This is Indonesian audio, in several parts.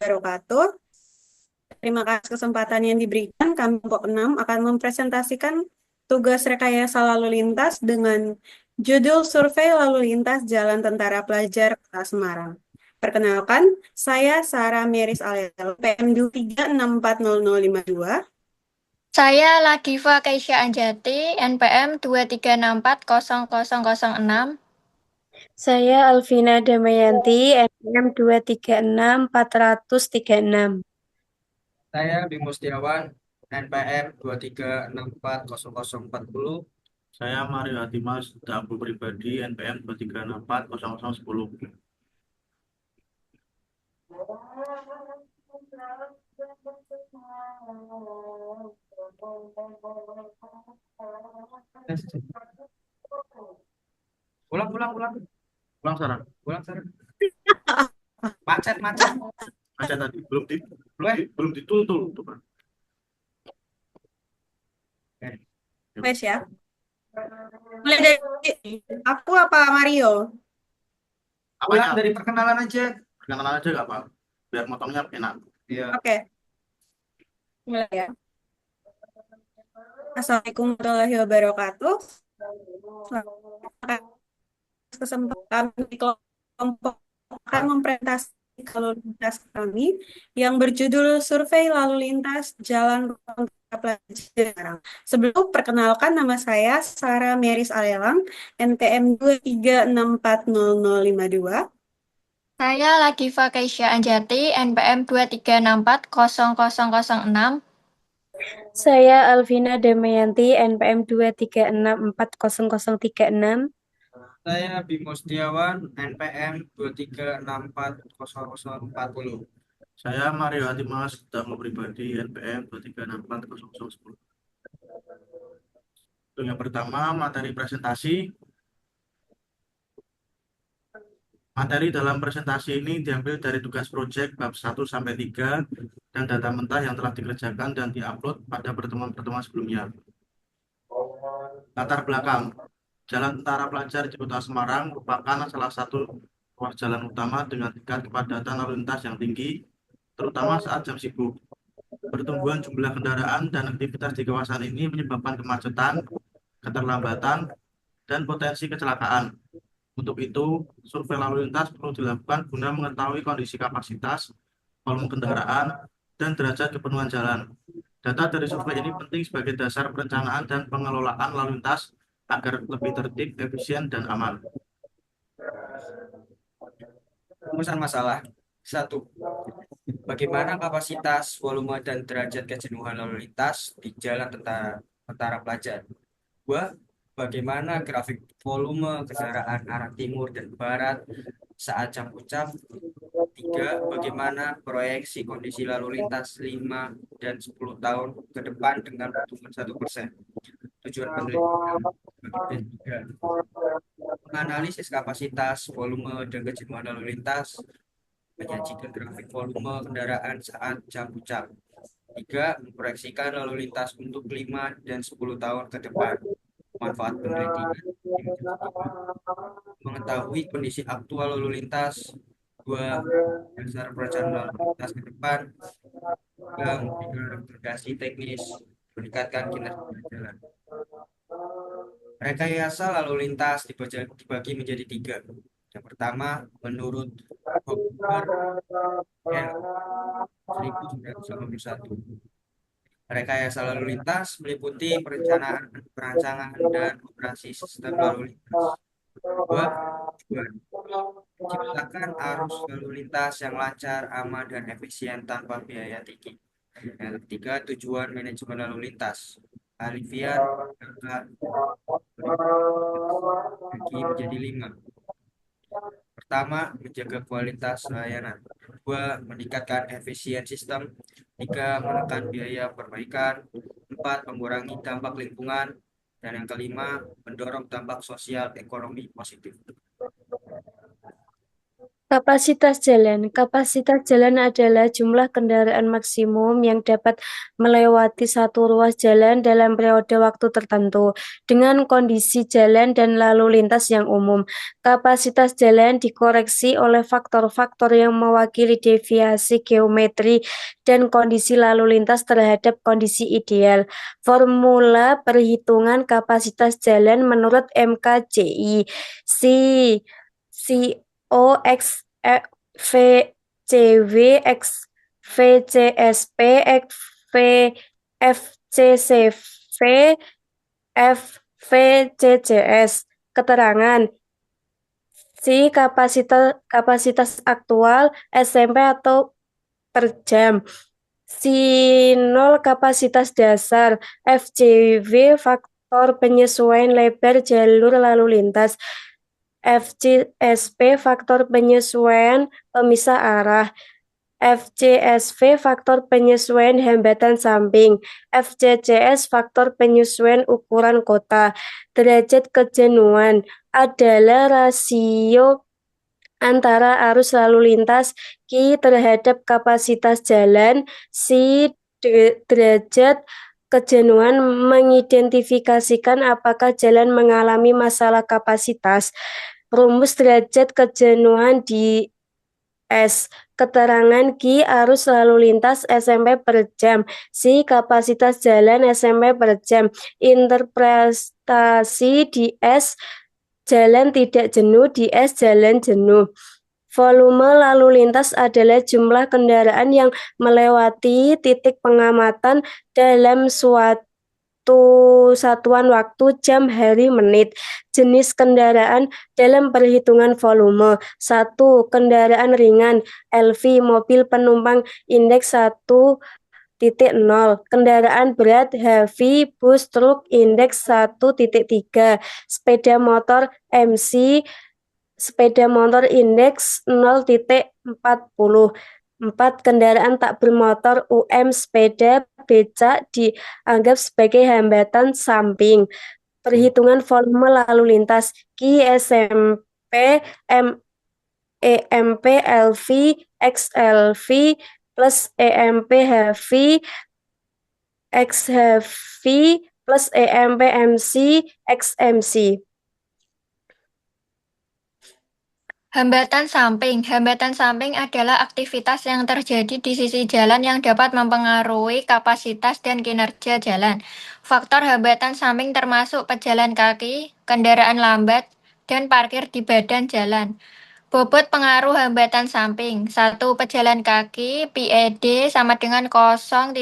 wabarakatuh. Terima kasih kesempatan yang diberikan. Kami kelompok 6 akan mempresentasikan tugas rekayasa lalu lintas dengan judul Survei Lalu Lintas Jalan Tentara Pelajar Kota Semarang. Perkenalkan, saya Sarah Meris Alel, PM 2364005. Saya Lagiva Keisha Anjati, NPM 236400006. Saya Alvina Damayanti, NPM 2364036. Saya Bimo Setiawan, NPM 2364040. Saya Mario Hatimas, Dapur Pribadi, NPM 2364010. Ulang, ulang, ulang. Ulang, Sarah. Ulang, Sarah. Macet, macet. Aja tadi belum Belum. belum ditutul tuh, Pak. Wes ya. Mulai dari aku apa Mario? Ulang Apanya? dari perkenalan aja. Perkenalan aja nggak apa? Biar motongnya enak. Iya. Oke. Mulai ya. Assalamualaikum warahmatullahi wabarakatuh. Kesempatan di kelompok akan mempresentasi lalu lintas kami yang berjudul Survei Lalu Lintas Jalan Tentara Pelajar. Sebelum perkenalkan, nama saya Sarah Meris Alelang, NPM 2364005. Saya Lagiva Keisha Anjati, NPM 236400006. Saya Alvina Damayanti, NPM 236400036. Saya Bimo Setiawan, NPM 2364040. Saya Mario Hatimas, Dapur Pribadi, NPM 2364010. Untuk yang pertama, materi presentasi. Materi dalam presentasi ini diambil dari tugas proyek bab 1 sampai 3 dan data mentah yang telah dikerjakan dan diupload pada pertemuan-pertemuan sebelumnya. Latar belakang. Jalan Tentara Pelajar di Kota Semarang merupakan salah satu ruas jalan utama dengan tingkat kepadatan lalu lintas yang tinggi, terutama saat jam sibuk. Pertumbuhan jumlah kendaraan dan aktivitas di kawasan ini menyebabkan kemacetan, keterlambatan, dan potensi kecelakaan. Untuk itu, survei lalu lintas perlu dilakukan guna mengetahui kondisi kapasitas, volume kendaraan, dan derajat kepenuhan jalan. Data dari survei ini penting sebagai dasar perencanaan dan pengelolaan lalu lintas agar lebih tertib, efisien, dan aman. Rumusan masalah. 1. Bagaimana kapasitas, volume, dan derajat kejenuhan lalu lintas di jalan tentara pelajar? 2. Bagaimana grafik volume kendaraan arah timur dan barat saat jam puncak? 3. Bagaimana proyeksi kondisi lalu lintas 5 dan 10 tahun ke depan dengan pertumbuhan 1%? Tujuan penelitian bagian 3. Menganalisis kapasitas, volume, dan kejenuhan lalu lintas, menyajikan grafik volume kendaraan saat jam puncak. 3. Memproyeksikan lalu lintas untuk 5 dan 10 tahun ke depan. Manfaat penelitian mengetahui kondisi aktual lalu lintas. 2. Dasar perencanaan lalu lintas ke depan. 3. Memberikan rekomendasi teknis meningkatkan kinerja jalan. Rekayasa lalu lintas dibagi menjadi 3. Yang pertama, menurut Hoffer L. 1991. Rekayasa lalu lintas meliputi perencanaan, perancangan, dan operasi sistem lalu lintas. 2. Tujuan menciptakan arus lalu lintas yang lancar, aman, dan efisien tanpa biaya tinggi. Yang ketiga, tujuan manajemen lalu lintas. Alivian angka bagi menjadi 5. Pertama, menjaga kualitas layanan. 2. Meningkatkan efisien sistem. 3. Menekan biaya perbaikan. 4. Mengurangi dampak lingkungan. Dan yang kelima, mendorong dampak sosial ekonomi positif. Kapasitas jalan. Kapasitas jalan adalah jumlah kendaraan maksimum yang dapat melewati satu ruas jalan dalam periode waktu tertentu dengan kondisi jalan dan lalu lintas yang umum. Kapasitas jalan dikoreksi oleh faktor-faktor yang mewakili deviasi geometri dan kondisi lalu lintas terhadap kondisi ideal. Formula perhitungan kapasitas jalan menurut MKJI. COX VCW X VCSP X FCCV FVCCS. Keterangan si kapasitas aktual SMP atau per jam. Si 0 kapasitas dasar. FJW faktor penyesuaian lebar jalur lalu lintas. FCSP faktor penyesuaian pemisah arah. FCSV faktor penyesuaian hambatan samping. FCCS faktor penyesuaian ukuran kota. Derajat kejenuhan adalah rasio antara arus lalu lintas Q terhadap kapasitas jalan. Si derajat kejenuhan mengidentifikasikan apakah jalan mengalami masalah kapasitas. Rumus derajat kejenuhan di S. Keterangan Q arus lalu lintas SMP per jam. Si kapasitas jalan SMP per jam. Interpretasi di S jalan tidak jenuh, di S jalan jenuh. Volume lalu lintas adalah jumlah kendaraan yang melewati titik pengamatan dalam suatu satuan waktu jam, hari, menit. Jenis kendaraan dalam perhitungan volume. 1. Kendaraan ringan LV, mobil penumpang indeks 1,0. Kendaraan berat heavy, bus, truk indeks 1,3. Sepeda motor MC, sepeda motor indeks 0,40. 4. Kendaraan tak bermotor sepeda, becak dianggap sebagai hambatan samping. Perhitungan volume lalu lintas Q SMP EMP LV XLV plus EMP heavy X heavy plus EMP MC XMC. Hambatan samping. Hambatan samping adalah aktivitas yang terjadi di sisi jalan yang dapat mempengaruhi kapasitas dan kinerja jalan. Faktor hambatan samping termasuk pejalan kaki, kendaraan lambat, dan parkir di badan jalan. Bobot pengaruh hambatan samping. 1. Pejalan kaki PED sama dengan 0,50.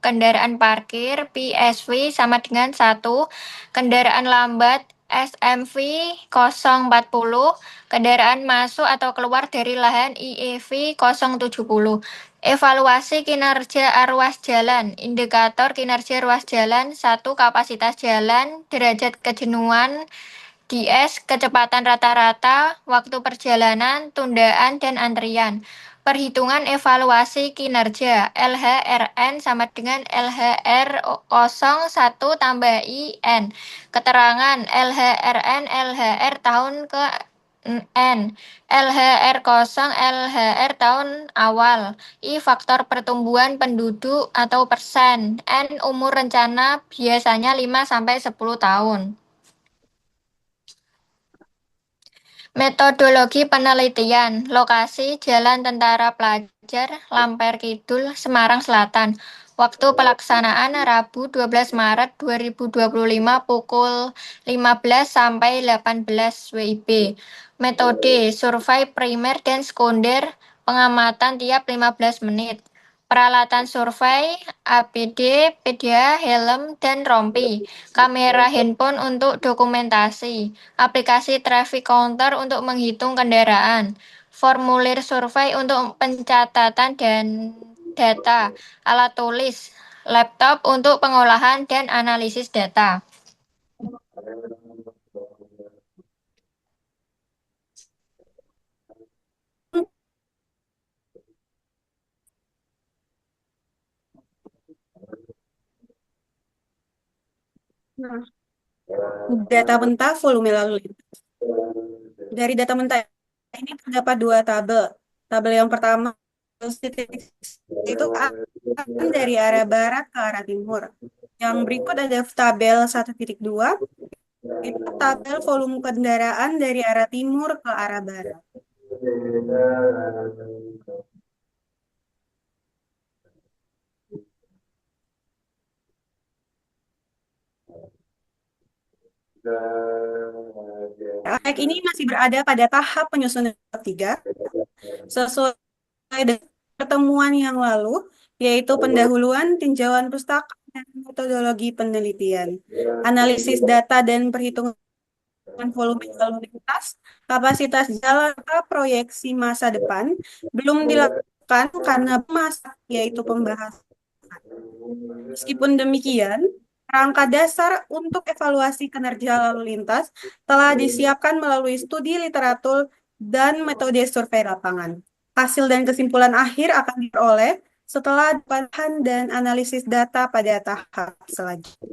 Kendaraan parkir PSV sama dengan 1. Kendaraan lambat SMV 0,40. Kendaraan masuk atau keluar dari lahan IEV 0,70. Evaluasi kinerja ruas jalan. Indikator kinerja ruas jalan. 1. Kapasitas jalan, derajat kejenuhan, DS, kecepatan rata-rata, waktu perjalanan, tundaan, dan antrian. Perhitungan evaluasi kinerja. LHRN sama dengan LHR 01 tambah IN. Keterangan LHRN, LHR tahun ke N. LHR 0, LHR tahun awal. I faktor pertumbuhan penduduk atau persen. N umur rencana biasanya 5-10 tahun. Metodologi penelitian. Lokasi Jalan Tentara Pelajar, Lamper Kidul, Semarang Selatan. Waktu pelaksanaan Rabu 12 Maret 2025 pukul 15 sampai 18 WIB. Metode survei primer dan sekunder, pengamatan tiap 15 menit. Peralatan survei, APD, PDA, helm, dan rompi. Kamera handphone untuk dokumentasi. Aplikasi traffic counter untuk menghitung kendaraan. Formulir survei untuk pencatatan dan data. Alat tulis. Laptop untuk pengolahan dan analisis data. Nah, data mentah volume lalu lintas. Dari data mentah ini terdapat dua tabel. Tabel yang pertama itu akan dari arah barat ke arah timur. Yang berikut ada tabel 1.2, itu tabel volume kendaraan dari arah timur ke arah barat. Proyek ini masih berada pada tahap penyusunan ketiga, sesuai dengan pertemuan yang lalu, yaitu pendahuluan, tinjauan pustaka, dan metodologi penelitian, analisis data dan perhitungan volume lalu lintas, kapasitas jalan, proyeksi masa depan, belum dilakukan karena masa, yaitu pembahasan. Meskipun demikian, kerangka dasar untuk evaluasi kinerja lalu lintas telah disiapkan melalui studi literatur dan metode survei lapangan. Hasil dan kesimpulan akhir akan diperoleh setelah bahan dan analisis data pada tahap selanjutnya.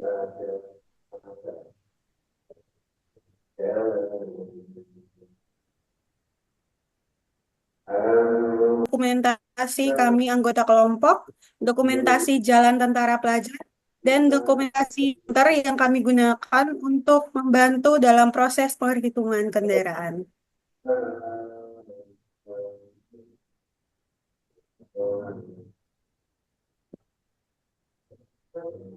Dokumentasi kami anggota kelompok, dokumentasi jalan tentara pelajar, dan dokumentasi yang kami gunakan untuk membantu dalam proses perhitungan kendaraan.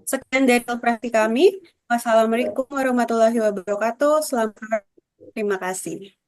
Sekian dari operasi kami. Wassalamualaikum warahmatullahi wabarakatuh. Selamat. Terima kasih.